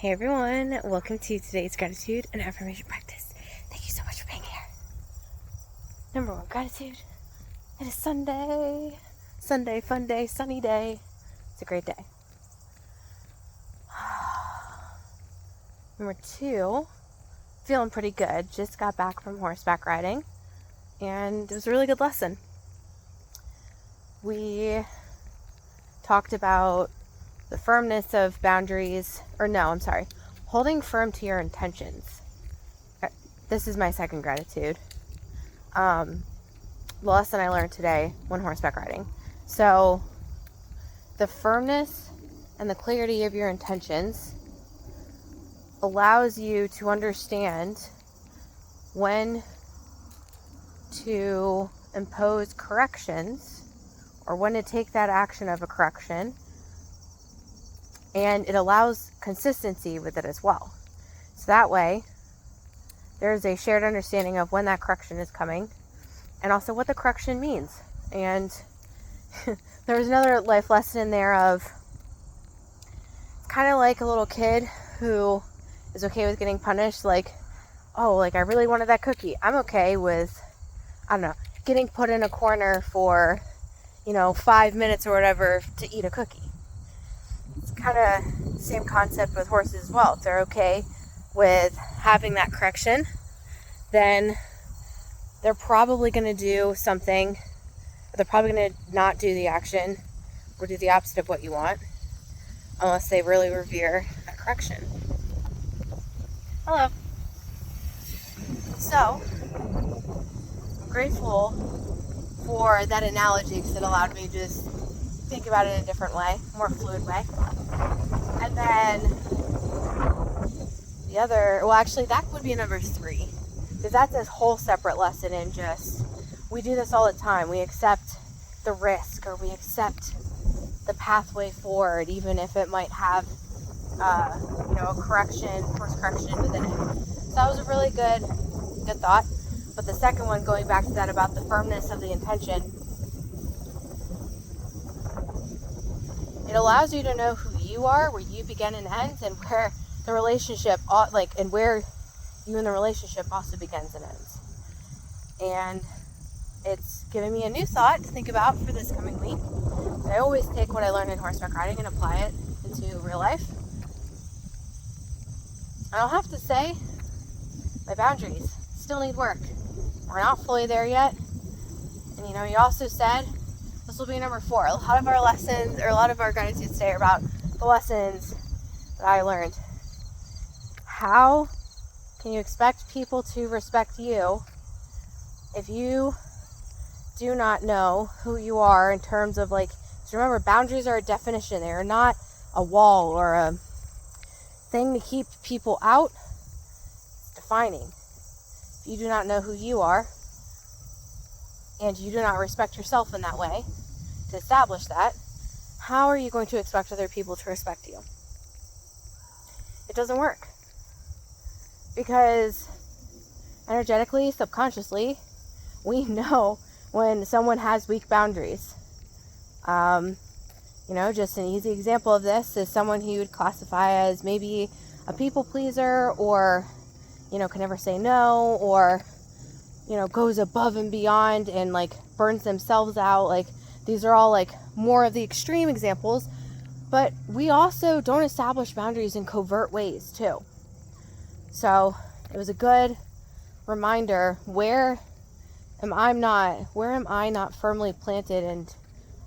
Hey everyone, welcome to today's gratitude and affirmation practice. Thank you so much for being here. Number one, gratitude. It is Sunday. Sunday, fun day, sunny day. It's a great day. Number two, feeling pretty good. Just got back from horseback riding and it was a really good lesson. We talked about the firmness of boundaries, holding firm to your intentions. This is my second gratitude. The lesson I learned today when horseback riding. So, the firmness and the clarity of your intentions allows you to understand when to impose corrections or when to take that action of a correction. And it allows consistency with it as well. So that way, there's a shared understanding of when that correction is coming and also what the correction means. And there was another life lesson in there of kind of like a little kid who is okay with getting punished. I really wanted that cookie. I'm okay with, getting put in a corner for, 5 minutes or whatever to eat a cookie. It's kind of the same concept with horses as well. If they're okay with having that correction, then they're probably going to do something. They're probably going to not do the action or do the opposite of what you want unless they really revere that correction. Hello. So, I'm grateful for that analogy because it allowed me to just think about it in a different way, more fluid way. And then that would be number 3, because that's a whole separate lesson in just, we do this all the time. We accept the risk or we accept the pathway forward, even if it might have, a course correction within it. So that was a really good thought. But the second one, going back to that about the firmness of the intention, it allows you to know who you are, where you begin and end, and where the relationship, and where you and the relationship also begins and ends. And it's given me a new thought to think about for this coming week. I always take what I learned in horseback riding and apply it into real life. And I'll have to say, my boundaries still need work. We're not fully there yet. And you also said, this will be number 4. A lot of our lessons, or a lot of our gratitudes today are about the lessons that I learned. How can you expect people to respect you if you do not know who you are in terms of so remember, boundaries are a definition. They are not a wall or a thing to keep people out. It's defining. If you do not know who you are and you do not respect yourself in that way to establish that, how are you going to expect other people to respect you? It doesn't work. Because energetically, subconsciously, we know when someone has weak boundaries. Just an easy example of this is someone who you would classify as maybe a people pleaser or, can never say no, or, goes above and beyond and burns themselves out. These are all more of the extreme examples, but we also don't establish boundaries in covert ways too. So it was a good reminder, where am I not firmly planted and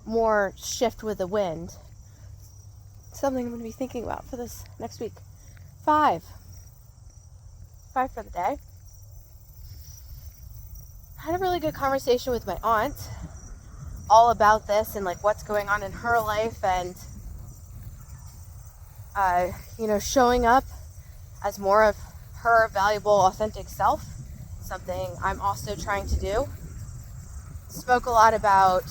more shift with the wind? Something I'm going to be thinking about for this next week. 5 for the day. I had a really good conversation with my aunt all about this and what's going on in her life and showing up as more of her valuable, authentic self, something I'm also trying to do. Spoke a lot about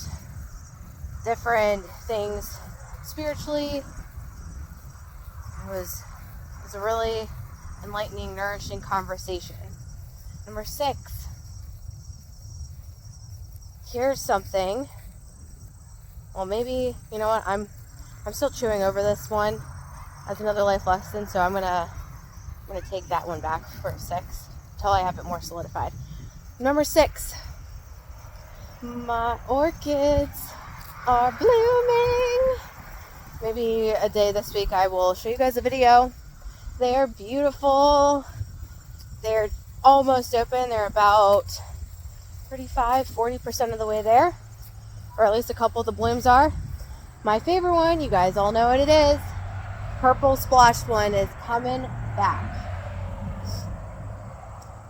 different things spiritually. It was a really enlightening, nourishing conversation. Number 6. Here's something. Well, maybe, I'm still chewing over this one. as another life lesson, so I'm gonna take that one back for a 6 until I have it more solidified. Number 6, my orchids are blooming. Maybe a day this week I will show you guys a video. They're beautiful. They're almost open. They're about 35-40% of the way there, or at least a couple of the blooms are. My favorite one, you guys all know what it is. Purple splashed one is coming back.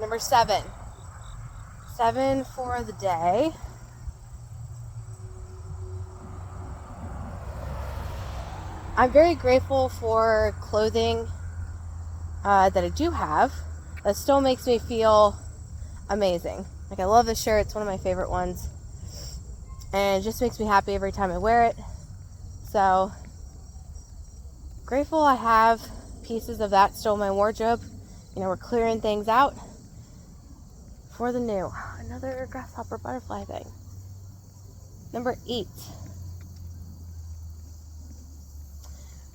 Number 7. 7 for the day. I'm very grateful for clothing that I do have that still makes me feel amazing. Like, I love this shirt. It's one of my favorite ones. And it just makes me happy every time I wear it. So, grateful I have pieces of that still in my wardrobe. You know, we're clearing things out for the new. Another grasshopper butterfly thing. Number 8.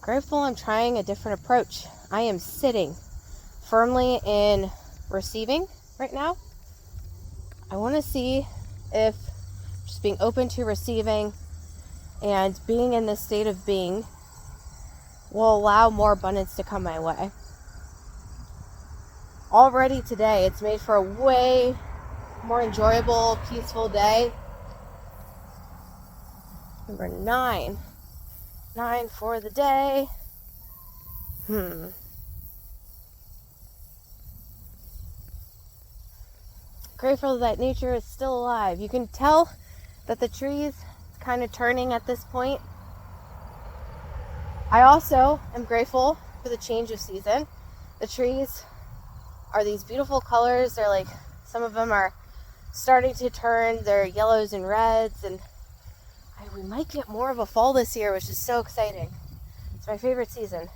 Grateful I'm trying a different approach. I am sitting firmly in receiving right now. I want to see if just being open to receiving and being in this state of being will allow more abundance to come my way. Already today, it's made for a way more enjoyable, peaceful day. Number 9. 9 for the day. Grateful that nature is still alive. You can tell that the trees kind of turning at this point. I also am grateful for the change of season. The trees are these beautiful colors. They're like, some of them are starting to turn their yellows and reds, and we might get more of a fall this year, which is so exciting. It's my favorite season.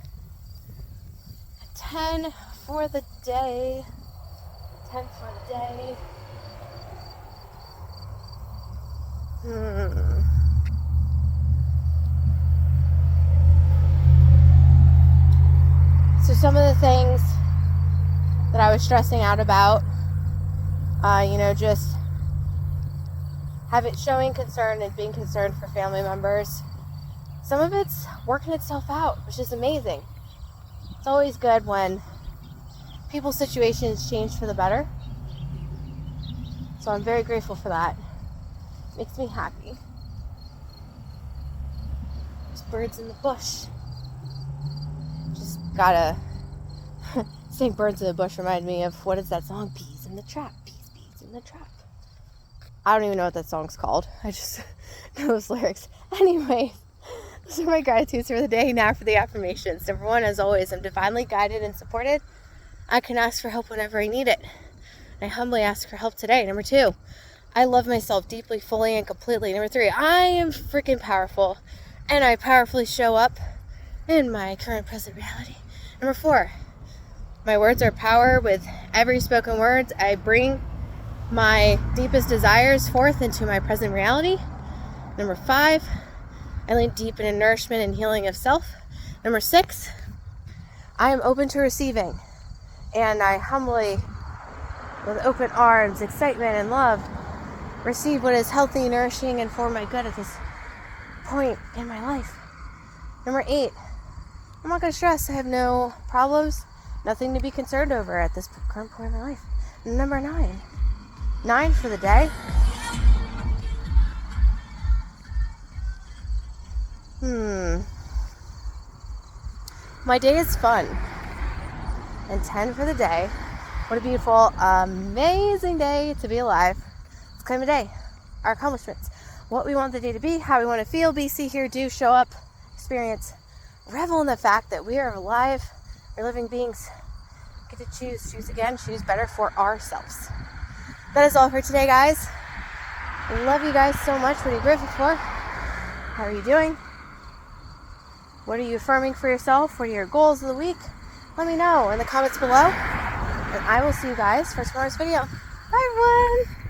10 for the day. 10 for the day. So some of the things that I was stressing out about, just showing concern and being concerned for family members. Some of it's working itself out, which is amazing. It's always good when people's situations change for the better. So I'm very grateful for that. Makes me happy. There's birds in the bush. Just gotta saying birds in the bush reminded me of, what is that song? Bees in the trap. Bees in the trap. I don't even know what that song's called. I just know those lyrics. Anyway, those are my gratitudes for the day. Now for the affirmations. Number 1, as always, I'm divinely guided and supported. I can ask for help whenever I need it. I humbly ask for help today. Number 2, I love myself deeply, fully, and completely. Number 3, I am freaking powerful, and I powerfully show up in my current present reality. Number 4, my words are power. With every spoken words, I bring my deepest desires forth into my present reality. Number 5, I lean deep into nourishment and healing of self. Number 6, I am open to receiving, and I humbly, with open arms, excitement, and love, receive what is healthy, nourishing, and for my good at this point in my life. Number 8, I'm not going to stress. I have no problems, nothing to be concerned over at this current point in my life. Number 9 for the day. My day is fun. And 10 for the day. What a beautiful, amazing day to be alive. Let's claim the day. Our accomplishments. What we want the day to be, how we want to feel, be, see, hear, do, show up, experience. Revel in the fact that we are alive. We're living beings. Get to choose again, choose better for ourselves. That is all for today, guys. I love you guys so much. What are you grateful for? How are you doing? What are you affirming for yourself? What are your goals of the week? Let me know in the comments below. And I will see you guys for tomorrow's video. Bye, everyone.